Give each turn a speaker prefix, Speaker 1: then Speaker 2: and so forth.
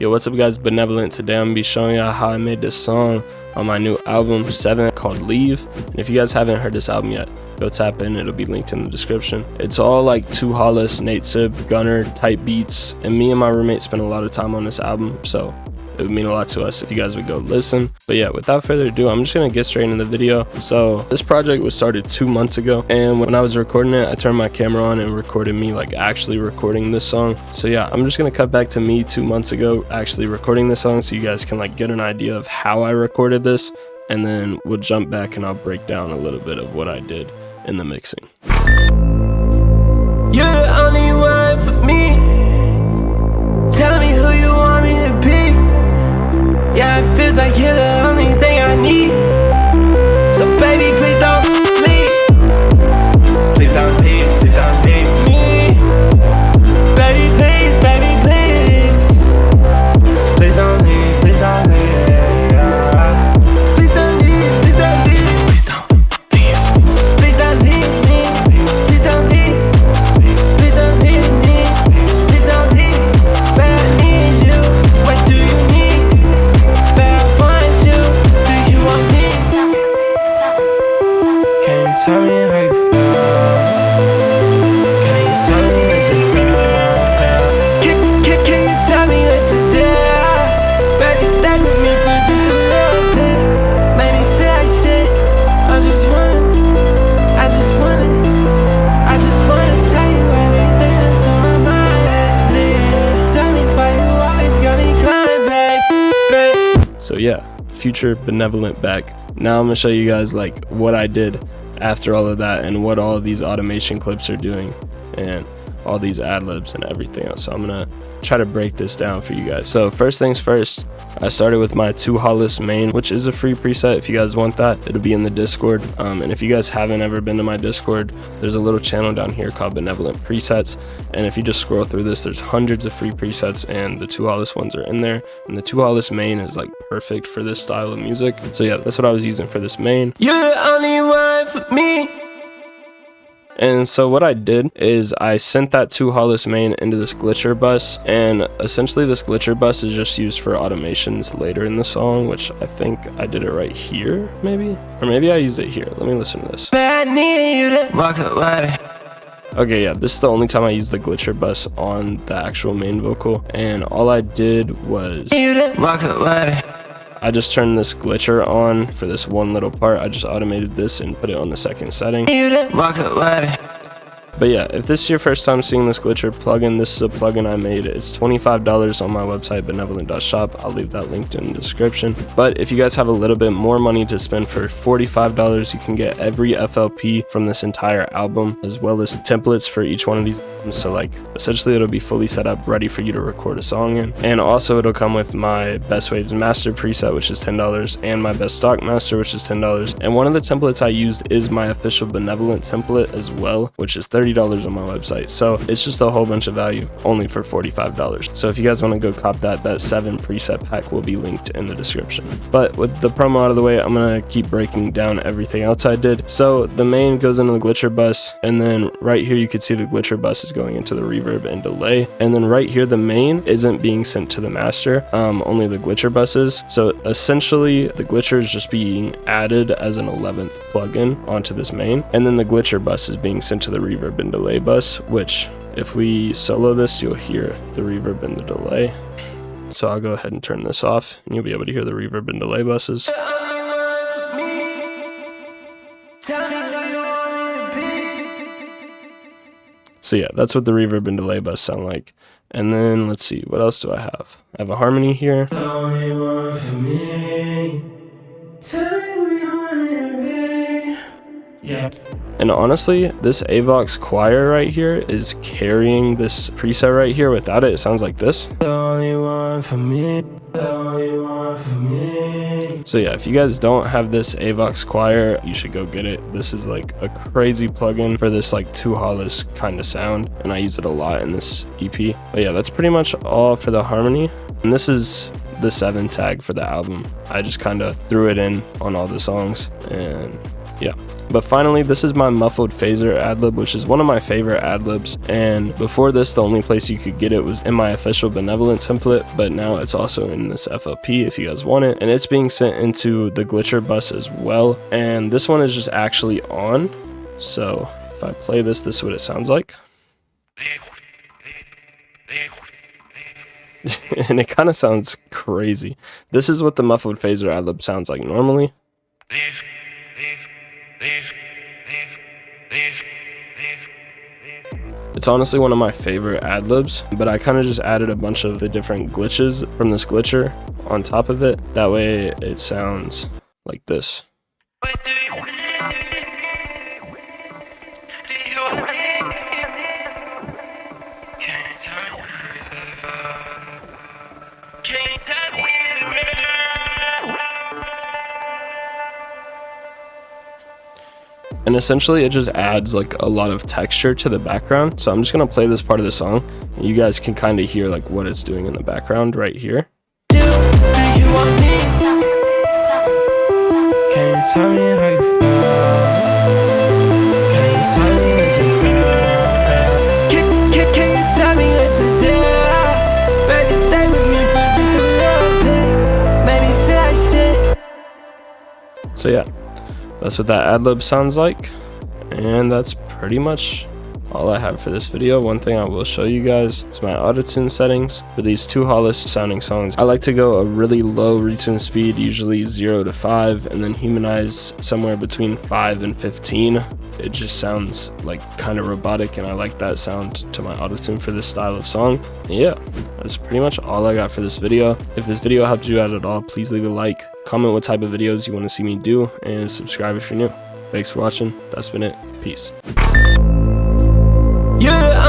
Speaker 1: Yo, what's up guys, BNVLNT. Today I'm gonna be showing y'all how I made this song on my new album 7 called Leave. And if you guys haven't heard this album yet, go tap in, it'll be linked in the description. It's all like 2 Hollis, Nate Sib, gunnr type beats, and me and my roommate spent a lot of time on this album, so it would mean a lot to us if you guys would go listen. But yeah, without further ado, I'm just gonna get straight into the video. So this project was started 2 months ago, and when I was recording it, I turned my camera on and recorded me like actually recording this song. So yeah, I'm just gonna cut back to me 2 months ago actually recording this song so you guys can like get an idea of how I recorded this, and then we'll jump back and I'll break down a little bit of what I did in the mixing.
Speaker 2: You're the only one for me. Tell me who you want me to be. Yeah, it feels like you're the only thing I need. So baby, please don't leave. Please don't leave, please don't leave me. Baby, please, baby, please. Please don't leave, please don't leave. Please don't leave, please don't leave. Please don't leave. Please don't leave me. Please don't leave. Please don't leave me. Please don't leave. Where I need you, what do you need? Tell me how you feel. Can you tell me what you feel? Can you tell me what you do? Baby, stay with me for just a little bit. Make me feel like shit. I just wanna tell you everything that's on my mind. Tell me why you always got me crying, babe.
Speaker 1: So yeah, future BNVLNT back. Now I'm gonna show you guys like what I did after all of that and what all of these automation clips are doing and all these ad-libs and everything else. So I'm gonna try to break this down for you guys. So first things first, I started with my 2 Hollis main, which is a free preset. If you guys want that, it'll be in the Discord. And if you guys haven't ever been to my Discord, there's a little channel down here called BNVLNT Presets, and if you just scroll through this, there's hundreds of free presets, and the 2 Hollis ones are in there, and the 2 Hollis main is like perfect for this style of music. So yeah, that's what I was using for this main.
Speaker 2: You're the only one for me.
Speaker 1: And so what I did is I sent that 2 Hollis main into this glitcher bus, and essentially this glitcher bus is just used for automations later in the song, which I think I did it right here, maybe? Or maybe I used it here. Let me listen to this.
Speaker 2: I need you to walk away.
Speaker 1: Okay, yeah, this is the only time I used the glitcher bus on the actual main vocal, and all I did was
Speaker 2: walk away.
Speaker 1: I just turned this glitcher on for this one little part. I just automated this and put it on the 2nd setting.
Speaker 2: Walk away.
Speaker 1: But yeah, if this is your first time seeing this glitcher plugin, this is a plugin I made. It's $25 on my website, BNVLNT.shop. I'll leave that linked in the description. But if you guys have a little bit more money to spend, for $45, you can get every FLP from this entire album, as well as templates for each one of these. So like, essentially it'll be fully set up, ready for you to record a song in. And also it'll come with my Best Waves Master preset, which is $10, and my Best Stock Master, which is $10. And one of the templates I used is my official BNVLNT template as well, which is $30 on my website. So it's just a whole bunch of value only for $45. So if you guys want to go cop that 7 preset pack will be linked in the description. But with the promo out of the way, I'm gonna keep breaking down everything else I did. So the main goes into the glitcher bus, and then right here you can see the glitcher bus is going into the reverb and delay, and then right here the main isn't being sent to the master, only the glitcher bus is. So essentially the glitcher is just being added as an 11th plugin onto this main, and then the glitcher bus is being sent to the reverb and delay bus, which if we solo this, you'll hear the reverb and the delay. So I'll go ahead and turn this off, and you'll be able to hear the reverb and delay buses. So yeah, that's what the reverb and delay bus sound like. And then let's see, what else do I have? I have a harmony here.
Speaker 2: Yeah.
Speaker 1: And honestly, this Avox choir right here is carrying this preset right here. Without it, it sounds like this.
Speaker 2: The only one for me. The only one for me.
Speaker 1: So yeah, if you guys don't have this Avox choir, you should go get it. This is like a crazy plugin for this like 2 Hollis kind of sound, and I use it a lot in this EP. But yeah, that's pretty much all for the harmony. And this is the 7 tag for the album. I just kind of threw it in on all the songs, and Yeah. But finally, this is my Muffled phaser Adlib, which is one of my favorite Adlibs. And before this, the only place you could get it was in my official BNVLNT template, but now it's also in this FLP if you guys want it. And it's being sent into the glitcher bus as well. And this one is just actually on. So if I play this, this is what it sounds like. And it kind of sounds crazy. This is what the Muffled phaser Adlib sounds like normally. It's honestly one of my favorite Adlibs, but I kind of just added a bunch of the different glitches from this glitcher on top of it. That way it sounds like this. And essentially it just adds like a lot of texture to the background. So I'm just gonna play this part of the song and you guys can kind of hear like what it's doing in the background right here.
Speaker 2: Do you want me? Can you tell me how you feel? Can you tell me what you feel? Can you tell me what you do? Baby, stay with me for just a little bit. Make me feel like shit.
Speaker 1: So yeah, that's what that Adlib sounds like, and that's pretty much all I have for this video. One thing I will show you guys is my autotune settings for these two hollow sounding songs. I like to go a really low retune speed, usually 0 to 5, and then humanize somewhere between 5 and 15. It just sounds like kind of robotic, and I like that sound to my autotune for this style of song. And yeah, that's pretty much all I got for this video. If this video helped you out at all, please leave a like, comment what type of videos you want to see me do, and subscribe if you're new. Thanks for watching. That's been it. Peace.
Speaker 2: Yeah.